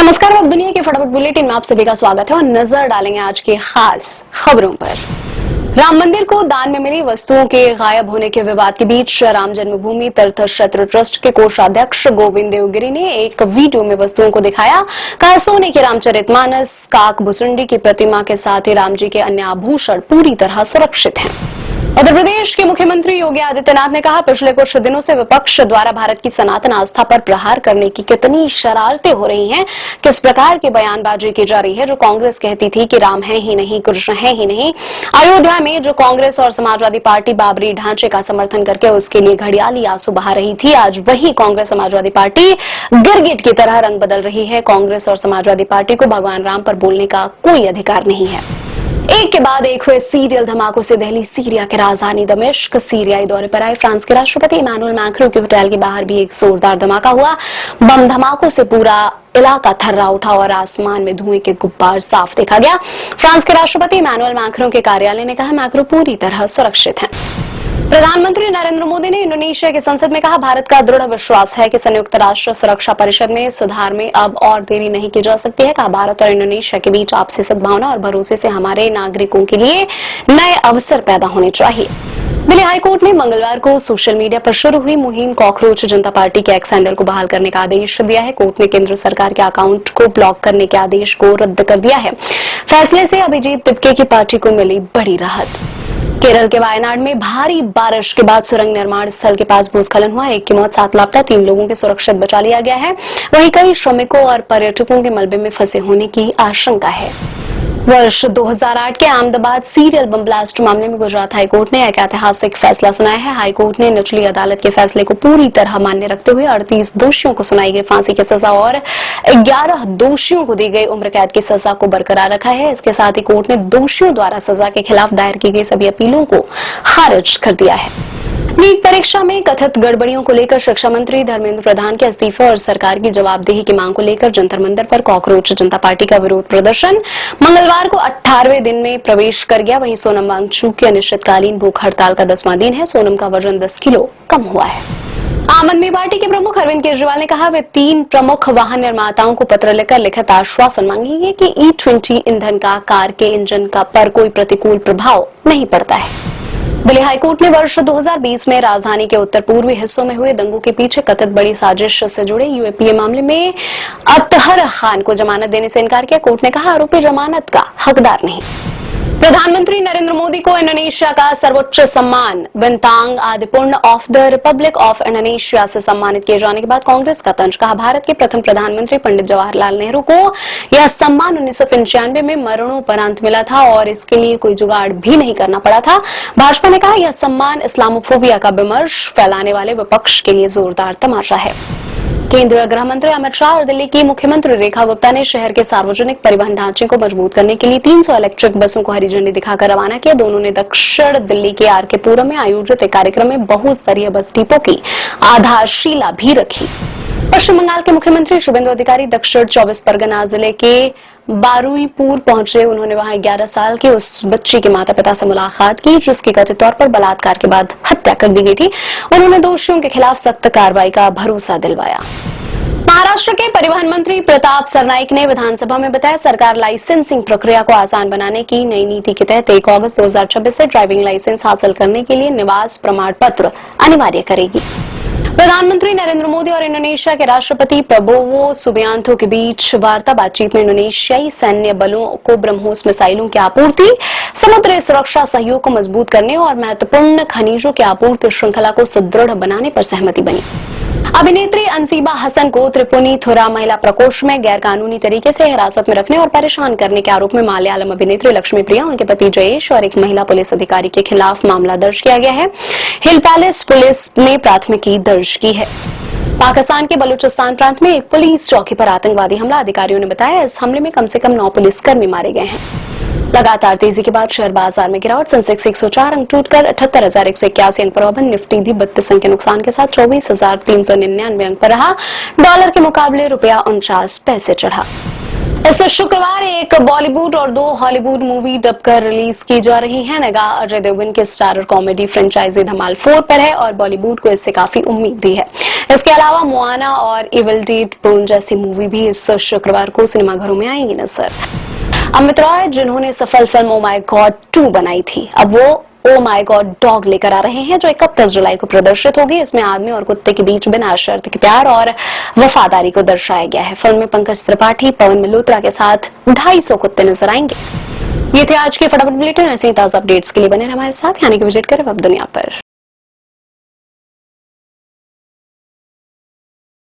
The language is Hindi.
नमस्कार, अब दुनिया के फटाफट बुलेटिन में आप सभी का स्वागत है और नजर डालेंगे आज की खास खबरों पर। राम मंदिर को दान में मिली वस्तुओं के गायब होने के विवाद के बीच राम जन्मभूमि तीर्थ क्षेत्र ट्रस्ट के कोषाध्यक्ष गोविंद देवगिरी ने एक वीडियो में वस्तुओं को दिखाया। कहा, सोने के रामचरितमानस, काक भुसुंडी की प्रतिमा के साथ ही राम जी के अन्य आभूषण पूरी तरह सुरक्षित हैं। उत्तर प्रदेश के मुख्यमंत्री योगी आदित्यनाथ ने कहा, पिछले कुछ दिनों से विपक्ष द्वारा भारत की सनातन आस्था पर प्रहार करने की कितनी शरारतें हो रही हैं, किस प्रकार की बयानबाजी की जा रही है। जो कांग्रेस कहती थी कि राम है ही नहीं, कृष्ण है ही नहीं, अयोध्या में जो कांग्रेस और समाजवादी पार्टी बाबरी ढांचे का समर्थन करके उसके लिए घड़ियाली आंसू बहा रही थी, आज वही कांग्रेस समाजवादी पार्टी गिरगिट की तरह रंग बदल रही है। कांग्रेस और समाजवादी पार्टी को भगवान राम पर बोलने का कोई अधिकार नहीं है। एक के बाद एक हुए सीरियल धमाकों से दिल्ली सीरिया की राजधानी दमिश्क सीरियाई दौरे पर आए फ्रांस के राष्ट्रपति इमैनुअल मैक्रों के होटल के बाहर भी एक जोरदार धमाका हुआ। बम धमाकों से पूरा इलाका थर्रा उठा और आसमान में धुएं के गुब्बार साफ देखा गया। फ्रांस के राष्ट्रपति इमैनुअल मैक्रों के कार्यालय ने कहा, मैक्रो पूरी तरह सुरक्षित हैं। प्रधानमंत्री नरेंद्र मोदी ने इंडोनेशिया की संसद में कहा, भारत का दृढ़ विश्वास है कि संयुक्त राष्ट्र सुरक्षा परिषद में सुधार में अब और देरी नहीं की जा सकती है। कहा, भारत और इंडोनेशिया के बीच आपसी सद्भावना और भरोसे से हमारे नागरिकों के लिए नए अवसर पैदा होने चाहिए। दिल्ली हाईकोर्ट ने मंगलवार को सोशल मीडिया पर शुरू हुई मुहिम कॉकरोच जनता पार्टी के एक्स हैंडल को बहाल करने का आदेश दिया है। कोर्ट ने केंद्र सरकार के अकाउंट को ब्लॉक करने के आदेश को रद्द कर दिया है। फैसले से अभिजीत तिब्के की पार्टी को मिली बड़ी राहत। केरल के वायनाड में भारी बारिश के बाद सुरंग निर्माण स्थल के पास भूस्खलन हुआ। एक की मौत, 7 लापता, 3 लोगों के सुरक्षित बचा लिया गया है। वहीं कई श्रमिकों और पर्यटकों के मलबे में फंसे होने की आशंका है। वर्ष 2008 के अहमदाबाद सीरियल बम ब्लास्ट मामले में गुजरात हाईकोर्ट ने एक ऐतिहासिक फैसला सुनाया है। हाईकोर्ट ने निचली अदालत के फैसले को पूरी तरह मान्य रखते हुए 38 दोषियों को सुनाई गई फांसी की सजा और 11 दोषियों को दी गई उम्र कैद की सजा को बरकरार रखा है। इसके साथ ही कोर्ट ने दोषियों द्वारा सजा के खिलाफ दायर की गई सभी अपीलों को खारिज कर दिया है। नीट परीक्षा में कथित गड़बड़ियों को लेकर शिक्षा मंत्री धर्मेंद्र प्रधान के इस्तीफे और सरकार की जवाबदेही की मांग को लेकर जंतर मंतर पर कॉकरोच जनता पार्टी का विरोध प्रदर्शन मंगलवार को 18वें दिन में प्रवेश कर गया। वहीं सोनम वांगचुक की अनिश्चितकालीन भूख हड़ताल का 10वां दिन है। सोनम का वजन 10 किलो कम हुआ है। आम आदमी पार्टी के प्रमुख अरविंद केजरीवाल ने कहा, वे 3 प्रमुख वाहन निर्माताओं को पत्र लिखकर लिखित आश्वासन मांगेंगे कि E20 ईंधन का कार के इंजन का पर कोई प्रतिकूल प्रभाव नहीं पड़ता है। दिल्ली हाईकोर्ट ने वर्ष 2020 में राजधानी के उत्तर पूर्वी हिस्सों में हुए दंगों के पीछे कथित बड़ी साजिश से जुड़े यूएपीए मामले में अतहर खान को जमानत देने से इनकार किया। कोर्ट ने कहा, आरोपी जमानत का हकदार नहीं। प्रधानमंत्री नरेंद्र मोदी को इंडोनेशिया का सर्वोच्च सम्मान Bintang Adipurna of the Republic of Indonesia से सम्मानित किए जाने के बाद कांग्रेस का तंज। कहा, भारत के प्रथम प्रधानमंत्री पंडित जवाहरलाल नेहरू को यह सम्मान 1995 में मरणोपरांत मिला था और इसके लिए कोई जुगाड़ भी नहीं करना पड़ा था। भाजपा ने कहा, यह सम्मान इस्लामोफोबिया का विमर्श फैलाने वाले विपक्ष के लिए जोरदार तमाशा है। केंद्रीय गृह मंत्री अमित शाह और दिल्ली की मुख्यमंत्री रेखा गुप्ता ने शहर के सार्वजनिक परिवहन ढांचे को मजबूत करने के लिए 300 इलेक्ट्रिक बसों को हरी झंडी दिखाकर रवाना किया। दोनों ने दक्षिण दिल्ली के आर के पुरम में आयोजित एक कार्यक्रम में बहुस्तरीय बस डिपो की आधारशिला भी रखी। पश्चिम बंगाल के मुख्यमंत्री शुभेंदु अधिकारी दक्षिण 24 परगना जिले के बारुईपुर पहुंचे। उन्होंने वहां 11 साल के उस बच्ची के माता पिता से मुलाकात की जिसकी कथित तौर पर बलात्कार के बाद हत्या कर दी गई थी। उन्होंने दोषियों के खिलाफ सख्त कार्रवाई का भरोसा दिलवाया। महाराष्ट्र के परिवहन मंत्री प्रताप सरनाइक ने विधानसभा में बताया, सरकार लाइसेंसिंग प्रक्रिया को आसान बनाने की नई नीति के तहत 1 अगस्त 2026 से ड्राइविंग लाइसेंस हासिल करने के लिए निवास प्रमाण पत्र अनिवार्य करेगी। प्रधानमंत्री नरेंद्र मोदी और इंडोनेशिया के राष्ट्रपति प्रबोवो सुबियांतो के बीच वार्ता। बातचीत में इंडोनेशियाई सैन्य बलों को ब्रह्मोस मिसाइलों की आपूर्ति, समुद्री सुरक्षा सहयोग को मजबूत करने और महत्वपूर्ण खनिजों की आपूर्ति श्रृंखला को सुदृढ़ बनाने पर सहमति बनी। अभिनेत्री अंसीबा हसन को त्रिपुनिथुरा महिला प्रकोष्ठ में गैर कानूनी तरीके से हिरासत में रखने और परेशान करने के आरोप में मलयालम अभिनेत्री लक्ष्मी प्रिया, उनके पति जयेश और एक महिला पुलिस अधिकारी के खिलाफ मामला दर्ज किया गया है। हिल पैलेस पुलिस ने प्राथमिकी दर्ज की है। पाकिस्तान के बलूचिस्तान प्रांत में एक पुलिस चौकी पर आतंकवादी हमला। अधिकारियों ने बताया, इस हमले में कम से कम 9 पुलिसकर्मी मारे गए हैं। लगातार तेजी के बाद शेयर बाजार में गिरावट। सेंसेक्स 104 अंक टूटकर 78,181 अंक पर बंद। निफ्टी भी 32 अंक के नुकसान के साथ 24,399 अंक पर रहा। डॉलर के मुकाबले रुपया 49 पैसे चढ़ा। इस शुक्रवार एक बॉलीवुड और 2 हॉलीवुड मूवी डबकर रिलीज की जा रही है। निगाह अजय देवगन के स्टारर कॉमेडी फ्रेंचाइजी धमाल 4 पर है और बॉलीवुड को इससे काफी उम्मीद भी है। इसके अलावा मोआना और इविल डेड पुल जैसी मूवी भी इस शुक्रवार को सिनेमाघरों में आएंगी नजर। अमित रॉय, जिन्होंने सफल फिल्म ओ माय गॉड 2 बनाई थी, अब वो ओ माय गॉड डॉग लेकर आ रहे हैं, जो 31 जुलाई को प्रदर्शित होगी। इसमें आदमी और कुत्ते के बीच बिना शर्त के प्यार और वफादारी को दर्शाया गया है। फिल्म में पंकज त्रिपाठी, पवन मल्होत्रा के साथ 250 कुत्ते नजर आएंगे। ये थे आज के फटाफट बुलेटिन। ऐसे ही ताजा अपडेट्स के लिए बने रहे हमारे साथ, यानी कि विजिट करें वेब दुनिया पर।